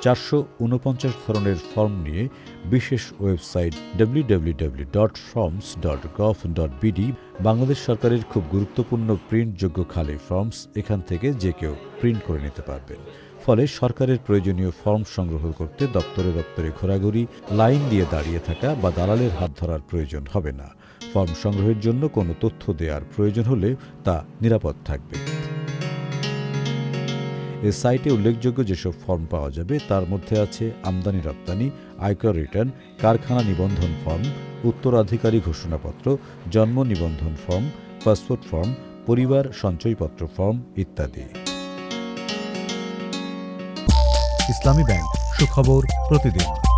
449 ধরনের ফর্ম নিয়ে বিশেষ ওয়েবসাইট www.forms.gov.bd। বাংলাদেশ সরকারের খুব গুরুত্বপূর্ণ প্রিন্টযোগ্য খালি ফর্মস এখান থেকে যে কেউ প্রিন্ট করে নিতে পারবেন। ফলে সরকারের প্রয়োজনীয় ফর্ম সংগ্রহ করতে দপ্তরে দপ্তরে ঘোরাঘুরি, লাইন দিয়ে দাঁড়িয়ে থাকা বা দালালের হাত ধরার প্রয়োজন হবে না। ফর্ম সংগ্রহের জন্য কোনো তথ্য দেওয়ার প্রয়োজন হলে তা নিরাপদ থাকবে। এই সাইটে উল্লেখযোগ্য যেসব ফর্ম পাওয়া যাবে তার মধ্যে আছে আমদানি রপ্তানি, আয়কর রিটার্ন, কারখানা নিবন্ধন ফর্ম, উত্তরাধিকারী ঘোষণাপত্র, জন্ম নিবন্ধন ফর্ম, পাসপোর্ট ফর্ম, পরিবার সঞ্চয়পত্র ফর্ম ইত্যাদি। ইসলামী ব্যাংক, সুখবর প্রতিদিন।